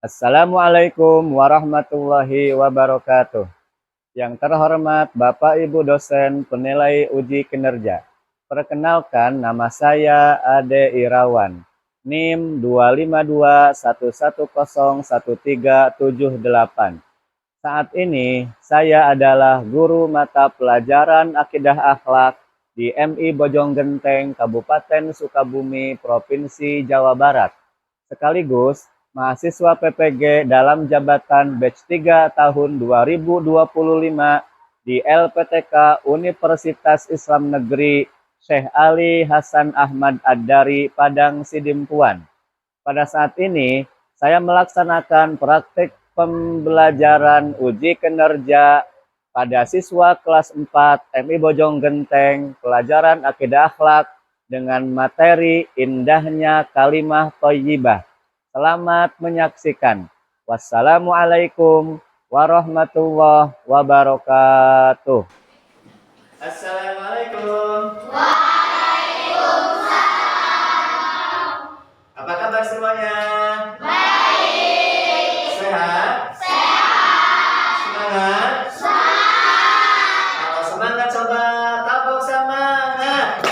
Assalamualaikum warahmatullahi wabarakatuh. Yang terhormat Bapak Ibu dosen penilai uji kinerja. Perkenalkan, nama saya Ade Irawan. NIM 25211011378. Saat ini saya adalah guru mata pelajaran Akidah Akhlak di MI Bojonggenteng, Kabupaten Sukabumi, Provinsi Jawa Barat. Sekaligus mahasiswa PPG dalam jabatan batch 3 tahun 2025 di LPTK Universitas Islam Negeri Syekh Ali Hasan Ahmad Ad-Dari Padang Sidimpuan. Pada saat ini saya melaksanakan praktik pembelajaran uji kinerja pada siswa kelas 4 MI Bojonggenteng pelajaran Akidah Akhlak dengan materi indahnya kalimah thayyibah. Selamat menyaksikan. Wassalamualaikum warahmatullahi wabarakatuh. Assalamualaikum. Apa kabar semuanya? Baik. Sehat? Semangat? Kalau semangat coba tabok semangat.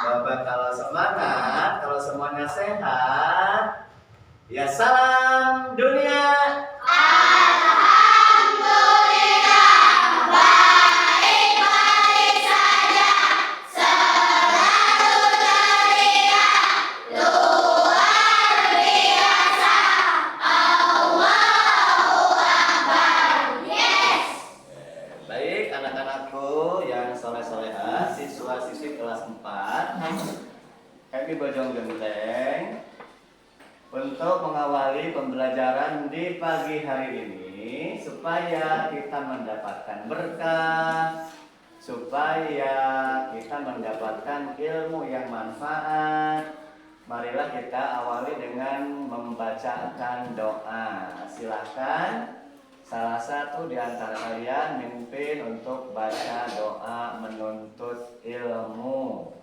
Coba kalau semangat, kalau semuanya sehat, ya salam dunia. Baik, anak-anakku yang soleh-soleha, siswa-siswi kelas 4 MI Bojonggenteng, untuk mengawali pembelajaran di pagi hari ini supaya kita mendapatkan berkah, supaya kita mendapatkan ilmu yang manfaat. Marilah kita awali dengan membacakan doa. Silahkan salah satu di antara kalian mimpin untuk baca doa menuntut ilmu.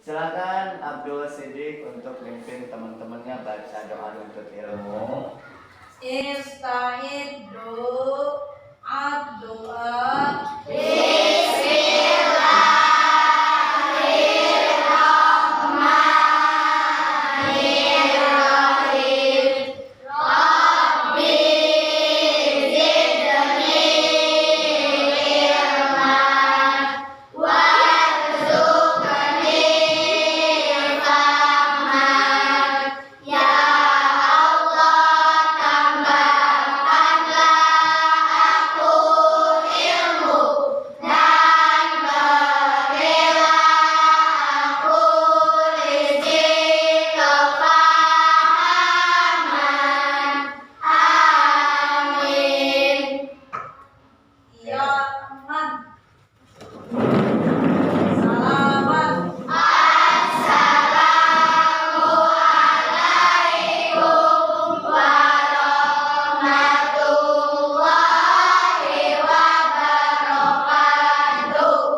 Silakan Abdul Siddiq untuk mimpin teman-temannya baca doa menuntut ilmu. Ista'iddu ad-du'a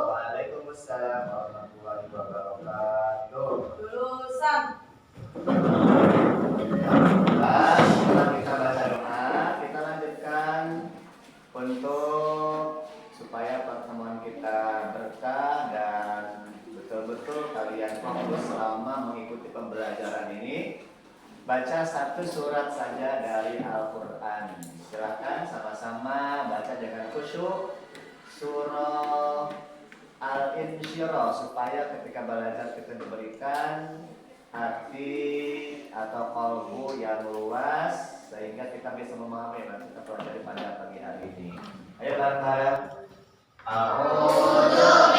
Waalaikumsalam warahmatullahi wabarakatuh. lulusan. Setelah kita baca doa, kita lanjutkan untuk supaya pertemuan kita berkah dan betul-betul kalian fokus selama mengikuti pembelajaran ini. Baca satu surat saja dari Al-Quran. Silakan sama-sama baca dengan khusyuk surah Al-Insyirah, supaya ketika belajar kita diberikan hati atau kalbu yang luas sehingga kita bisa memahami yang kita pelajari pada pagi hari ini. Ayo bareng-bareng. A'udzu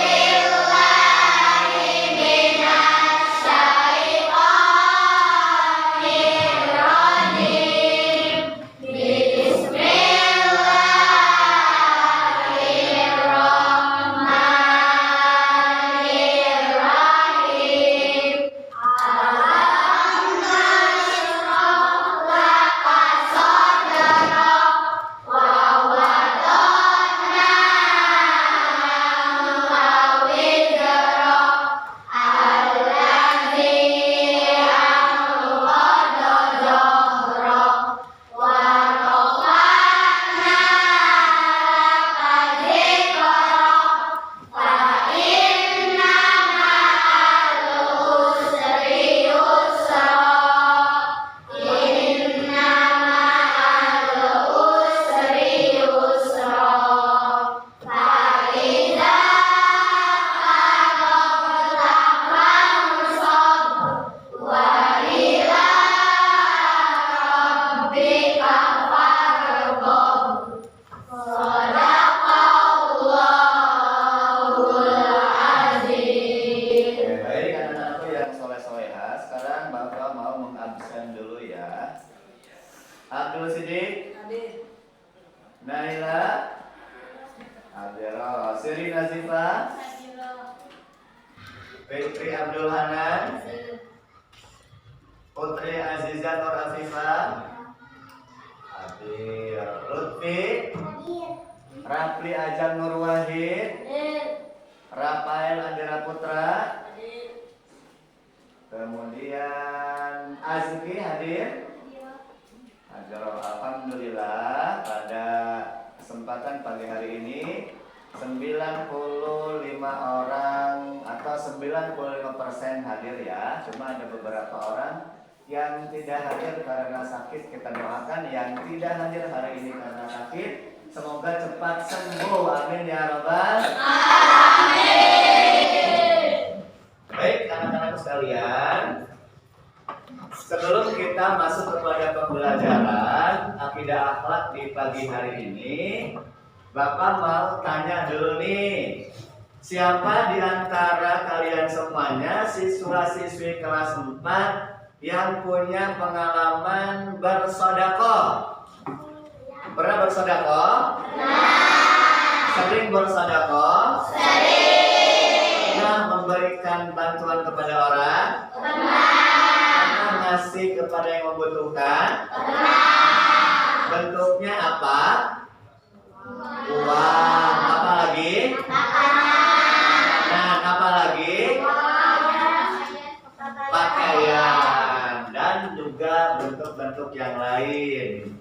Abdul Sidik, Hadir. Naila, Adero, Siri Nazifa, Fitri Abdul Hanan, Putri Aziza Nur Afifah, Hadir. Lutfi, Rafli Ajang Nur Wahid, Rafael Andira Putra, kemudian Azki hadir. Alhamdulillah pada kesempatan pagi hari ini 95 orang atau 95% hadir ya. Cuma ada beberapa orang yang tidak hadir karena sakit. Kita doakan yang tidak hadir hari ini karena sakit, semoga cepat sembuh. Amin ya rabbal alamin. Baik anak-anak sekalian, sebelum kita masuk kepada pembelajaran akidah akhlak di pagi hari ini, Bapak mau tanya dulu nih, siapa di antara kalian semuanya siswa-siswi kelas 4 yang punya pengalaman bersedekah? Pernah bersedekah? Sering bersedekah? Pernah memberikan bantuan kepada orang? Pernah ngasih kepada yang membutuhkan? Bentuknya apa? Uang. Apa lagi? Nah, apa lagi? Pakaian dan juga bentuk-bentuk yang lain.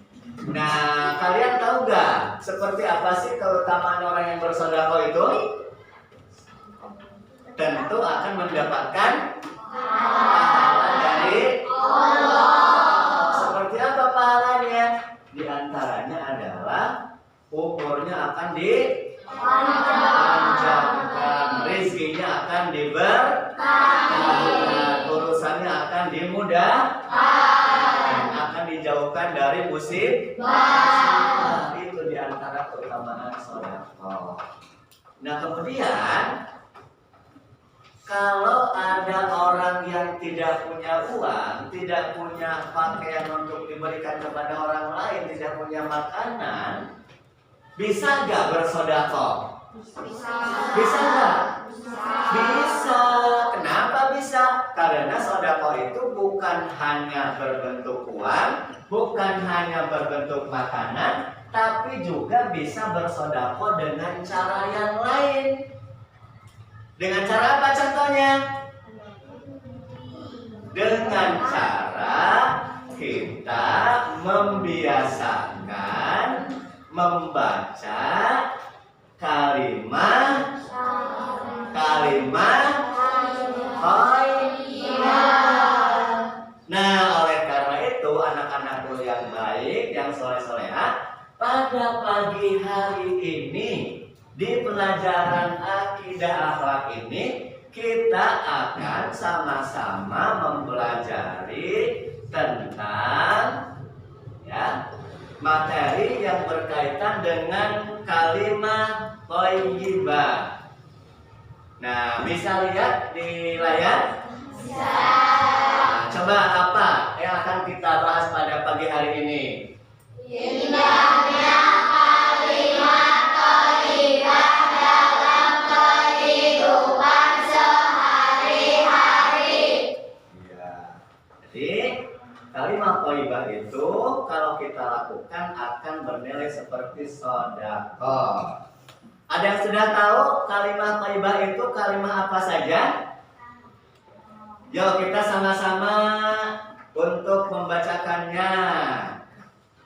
Nah, kalian tahu gak seperti apa sih keutamaan orang yang bersedekah itu? Tentu akan mendapatkan pahala dari Allah. Seperti apa pahalanya? Di antaranya adalah umurnya akan dipanjangkan, rezekinya akan diberkahi, urusannya akan dimudahkan, akan dijauhkan dari musibah. Itu di antara keutamaan sedekah. Nah, kemudian kalau ada orang yang tidak punya uang, tidak punya pakaian untuk diberikan kepada orang lain, tidak punya makanan, bisa gak bersedekah? Bisa gak? Bisa. Kenapa bisa? Karena sedekah itu bukan hanya berbentuk uang, bukan hanya berbentuk makanan, tapi juga bisa bersedekah dengan cara yang lain. Dengan cara apa contohnya? Dengan cara kita membiasakan membaca kalimat thayyibah. Nah, oleh karena itu anak-anakku yang baik, yang soleh-solehah, pada pagi hari ini di pelajaran akidah akhlak ini kita akan sama-sama mempelajari tentang ya materi yang berkaitan dengan kalimat thayyibah. Nah, bisa lihat di layar? Bisa. Nah, coba apa yang akan kita bahas pada pagi hari ini? Indahnya kalimat thayyibah dalam kehidupan sehari-hari. Iya. Jadi kalimat thayyibah itu kalau kita lakukan akan bernilai seperti sedekah. Ada yang sudah tahu kalimat thayyibah itu kalimat apa saja? Yuk kita sama-sama untuk membacakannya.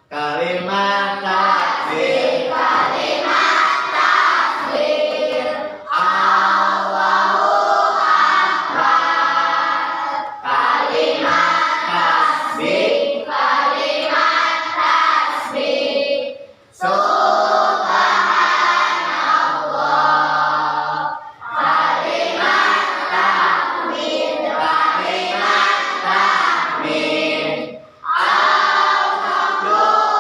Kalimat takbir, Kalimat takbir, Allahu Akbar. Kalimat tasbih, kalimat tasbih, subhanallah. Kalimat takbir, kalimat tahmid, alhamdulillah.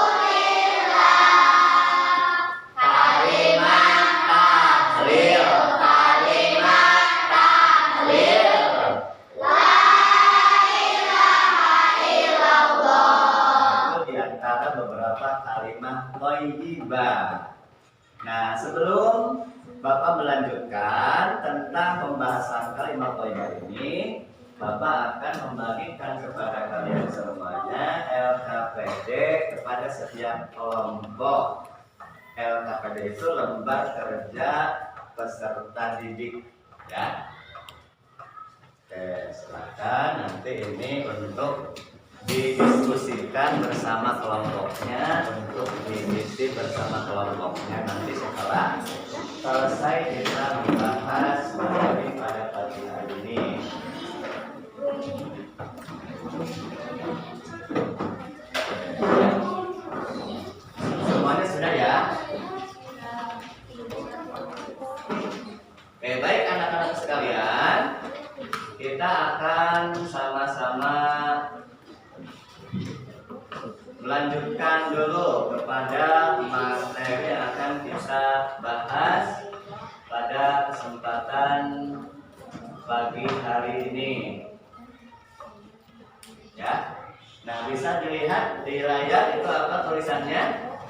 pembahasan kalimat thayyibah ini, Bapak akan membagikan kepada kalian semuanya LKPD kepada setiap kelompok. LKPD itu lembar kerja peserta didik, ya. Oke, silakan nanti ini untuk didiskusikan bersama kelompoknya, untuk diisi bersama kelompoknya nanti setelah selesai kita membahas materi pada pagi hari ini. Semuanya sudah ya? Oke, baik anak-anak sekalian, kita akan sama-sama melanjutkan dulu kepada materi yang akan kita bahas pada kesempatan pagi hari ini. Ya. Nah, bisa dilihat di layar itu apa tulisannya?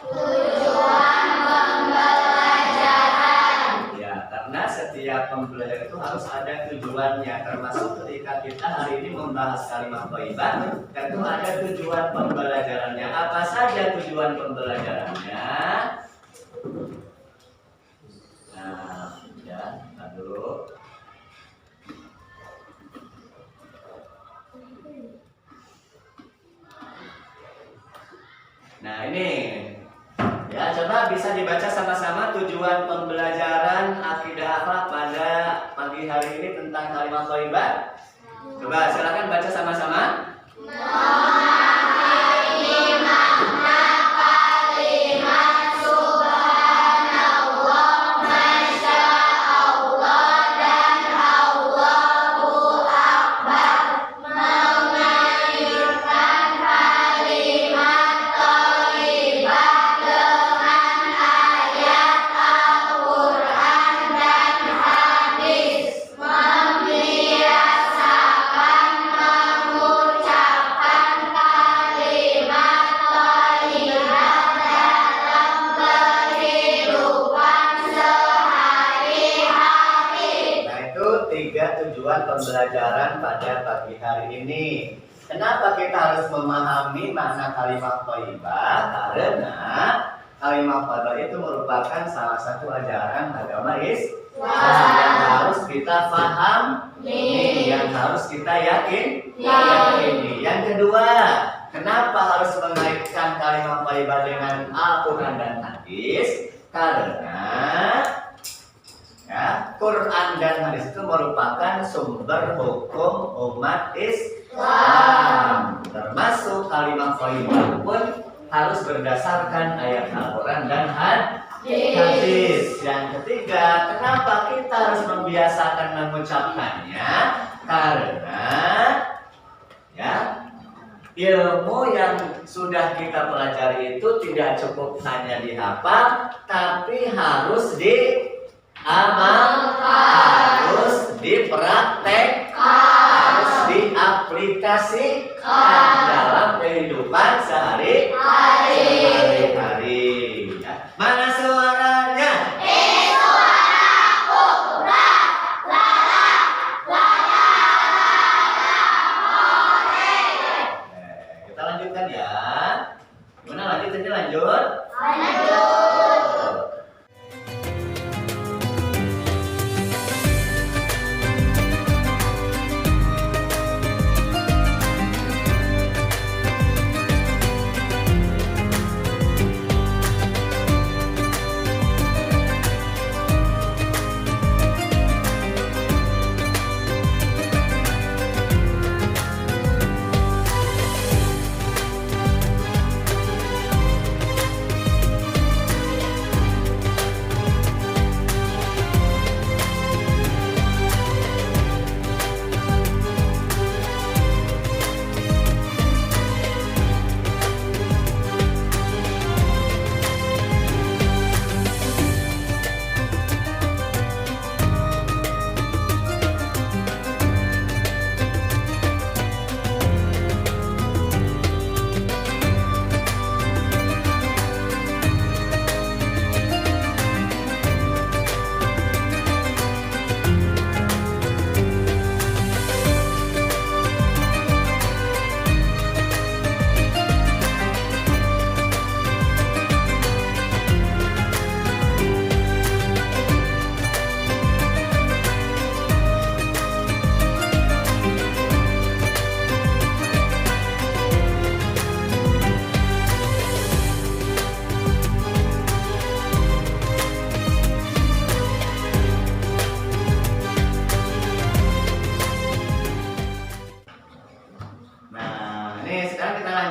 Tujuan pembelajaran. Ya, karena setiap pembelajaran itu harus ada tujuannya, termasuk ketika kita hari ini membahas kalimat thayyibah, tentu ada tujuan pembelajarannya. Apa saja tujuan pembelajarannya? Nah, ya, nah dulu. Nah, ini ya, coba bisa dibaca sama-sama tujuan pembelajaran akidah akhlak pada pagi hari ini tentang kalimat thayyibah. Coba silakan baca sama-sama. Memahami makna kalimat subhanallah, masya Allah, dan Allahu akbar. Mengaitkan kalimat thayyibah dengan ayat Al-Quran dan hadis. Membiasakan mengucapkan kalimat thayyibah dalam kehidupan sehari-hari. Nah, itu 3 tujuan pembelajaran pada pagi hari ini. Kenapa kita harus memahami makna kalimat thayyibah? Karena kalimat thayyibah itu merupakan salah satu ajaran agama Islam yang harus kita pahami, yang harus kita yakini. Yang kedua, kenapa harus mengaitkan kalimat thayyibah dengan Al-Quran dan hadis? Karena ya, Quran dan hadis itu merupakan sumber hukum umat Islam. Termasuk kalimat thayyibah pun harus berdasarkan ayat Al-Quran dan hadis. Yang ketiga, kenapa kita harus membiasakan mengucapkannya? Karena ya, ilmu yang sudah kita pelajari itu tidak cukup hanya dihafal, tapi harus diamalkan, harus dipraktekkan, harus diaplikasikan dalam kehidupan sehari-hari. Ya. Mana suaranya? Kita lanjutkan ya. Gimana lanjut? Lanjut.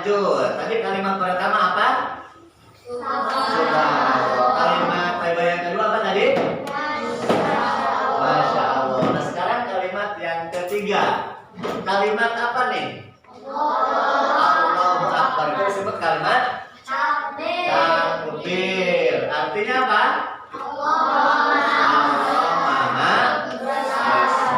lanjut. Tadi kalimat pertama apa? Subhanallah. Kalimat yang kedua apa tadi? Masya Allah. Nah sekarang kalimat yang ketiga. Kalimat apa nih? Allahu Akbar. Itu disebut kalimat takbir. Artinya apa? Allah Maha Besar.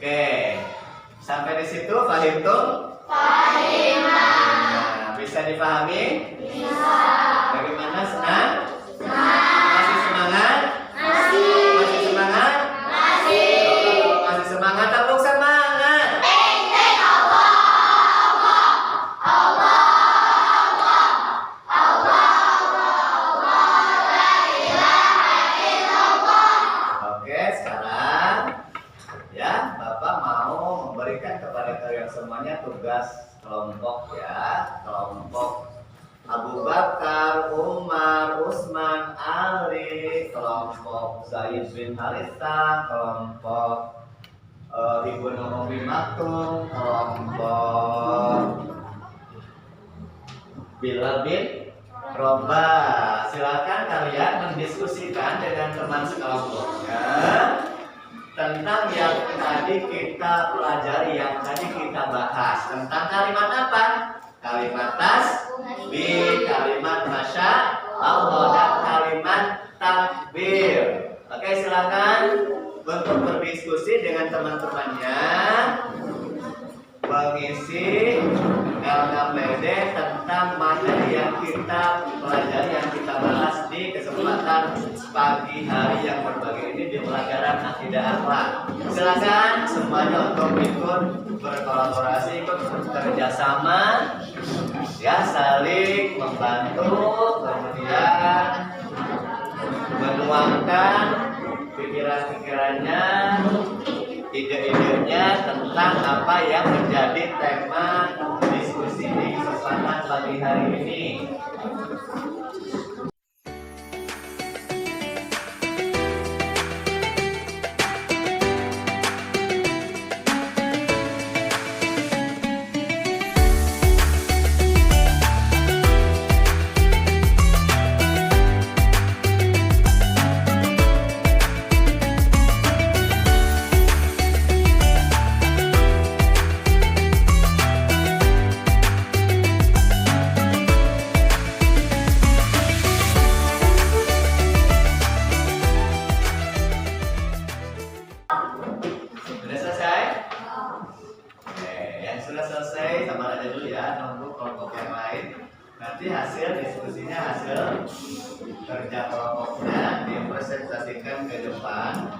Oke, sampai di situ paham tuh? Nah, bisa dipahami? Bisa. Bagaimana, senang? Masih semangat? Masih semangat? Kalau masih semangat, tepuk semangat. Oke, sekarang ya, Bapak mau memberikan kepada kalian semuanya tugas kelompok ya. Kelompok Abu Bakar, Umar, Usman, Ali, kelompok Zaid bin Harithah, kelompok Ibnu Ummi Maktum, kelompok Bilal bin Rabah. Silakan kalian mendiskusikan dengan teman sekelompoknya tentang yang tadi kita pelajari, yang tadi kita bahas tentang kalimat apa? Kalimat tasbih, kalimat masya Allah, dan kalimat takbir. Oke, silakan untuk berdiskusi dengan teman-temannya, mengisi LKPD tentang materi yang kita pelajari, yang kita bahas di kesempatan pagi hari yang berbahagia ini di pelajaran akidah akhlak. Silakan semuanya untuk ikut berkolaborasi, ikut bekerjasama, ya, saling membantu, kemudian menuangkan pikiran-pikirannya, ide-idenya tentang apa yang menjadi tema diskusi di kesempatan pagi hari ini. Sudah selesai? Oke, yang sudah selesai sama aja dulu ya, nunggu kelompok yang lain. Nanti hasil diskusinya, hasil kerja kelompoknya dipresentasikan ke depan.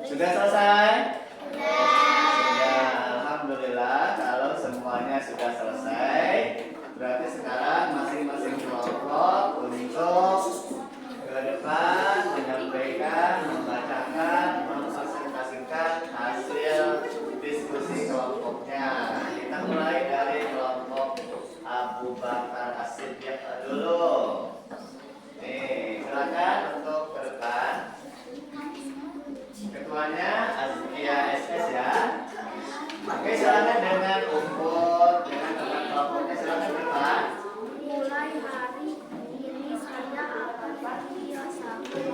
Sudah selesai? Sudah. Alhamdulillah, kalau semuanya sudah selesai, berarti sekarang masing-masing kelompok untuk ke depan menyampaikan, membacakan, mempresentasikan hasil diskusi kelompoknya. Kita mulai dari kelompok Abu Bakar As-Siddiq dulu. Nih, silakan untuk ke depan. Ketuanya Azkia SS ya. Oke, silakan dengan umput, dengan teman kelompoknya, silakan depan. Mulai hari ini saya akan berhias sampai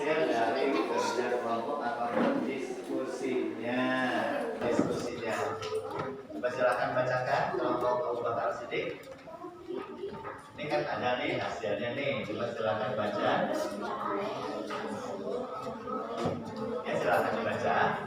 hasil dari kerja kelompok ataupun diskusinya. Coba silakan bacakan kelompok Abu Bakar Siddiq. Ini kan ada nih hasilnya nih. Coba silakan baca. Ya silakan dibaca.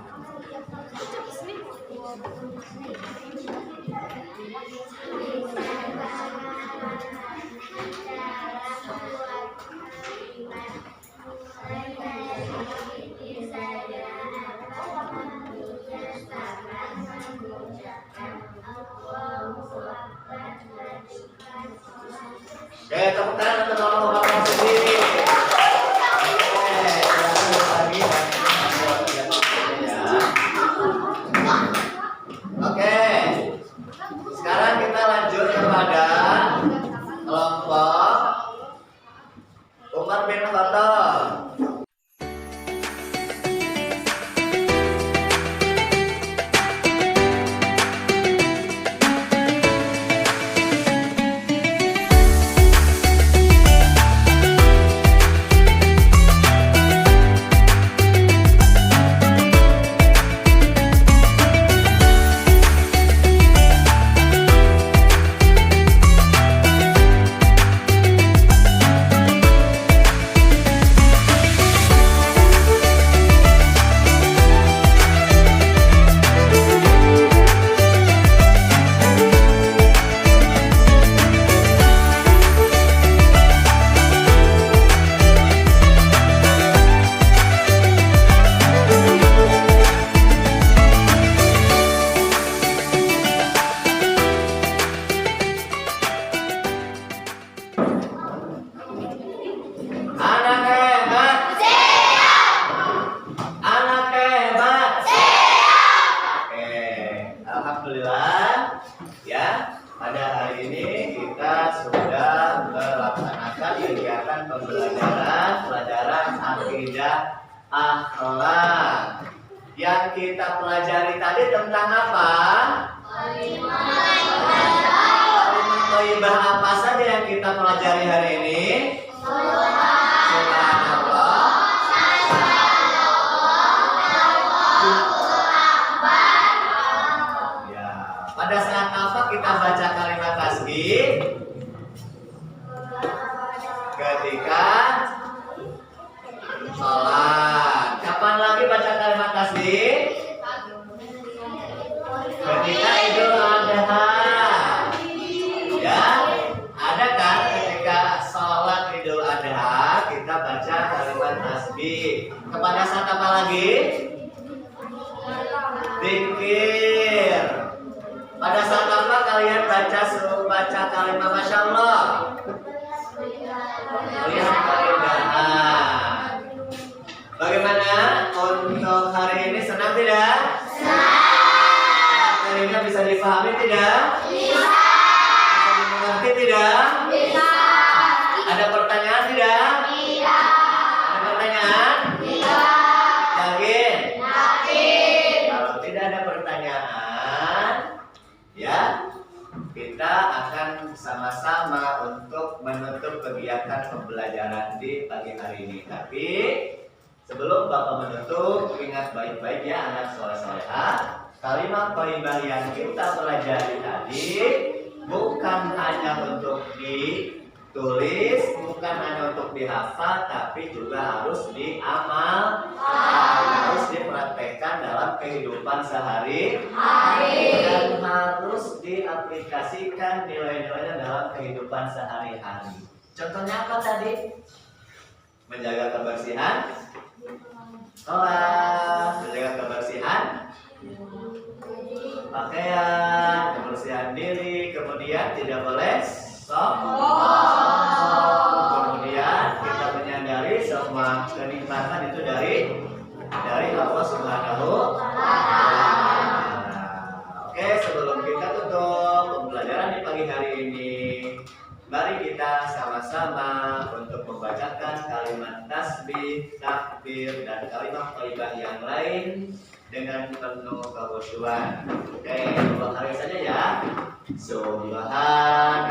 Oke, tepuk tangan untuk Abu Bakar Siddiq. Oke, sekarang kita lanjut kepada kelompok Umar bin Khattab. Alhamdulillah ya, pada hari ini kita sudah melaksanakan kegiatan pelajaran akidah akhlak. Yang kita pelajari tadi tentang apa? Kalimat thayyibah apa saja yang kita pelajari hari ini? Pada saat apa kita baca kalimat tasbih? Ketika sholat. Kapan lagi baca kalimat tasbih? Ketika Idul Adha. Ya, ada kan ketika sholat Idul Adha kita baca kalimat tasbih. Kepada saat apa lagi? Zikir. Pada saat apa kalian baca kalimat Masya Allah? Lihat keindahan. Bagaimana untuk hari ini, senang tidak? Senang. Materinya bisa dipahami tidak? Bisa. Bisa dimengerti tidak? Bisa. Ada pertanyaan tidak? Tidak. Ada pertanyaan? Tidak. Yakin? Yakin. Kalau tidak ada pertanyaan, ya, kita akan sama-sama untuk menutup kegiatan pembelajaran di pagi hari ini. Tapi sebelum Bapak menutup, ingat baik-baik ya anak soleh-solehah, kalimat thayyibah yang kita pelajari tadi bukan hanya untuk ditulis, bukan hanya untuk dihafal, tapi juga harus diamal, harus dipraktekkan dalam kehidupan sehari-hari dan harus diaplikasikan nilai-nilainya dalam kehidupan sehari-hari. Contohnya apa tadi? Menjaga kebersihan sholat, menjaga kebersihan pakaian, kebersihan diri, kemudian tidak boleh sombong. Kemudian kita menyadari semua kenikmatan itu dari Allah Subhanahu wa Ta'ala. Oke, sebelum kita tutup pembelajaran di pagi hari ini, mari kita sama-sama untuk membacakan kalimat tasbih, takbir, dan kalimat thayyibah yang lain dengan penuh kekhusyuan. Oke, dua kali saja ya. Subhanallah.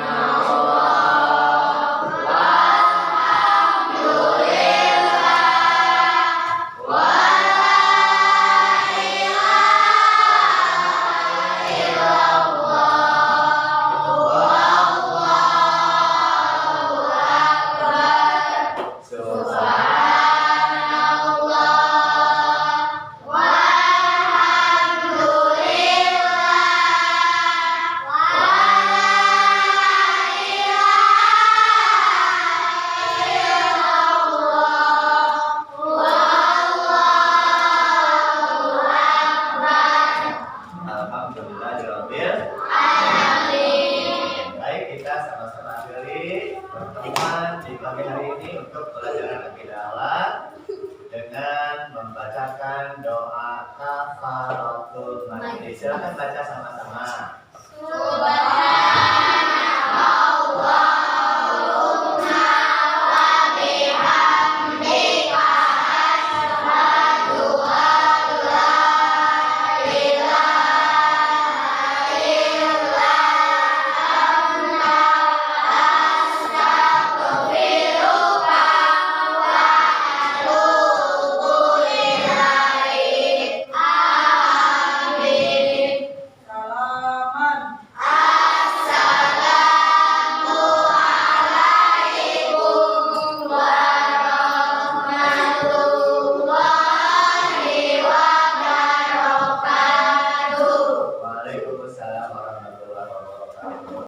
baca sama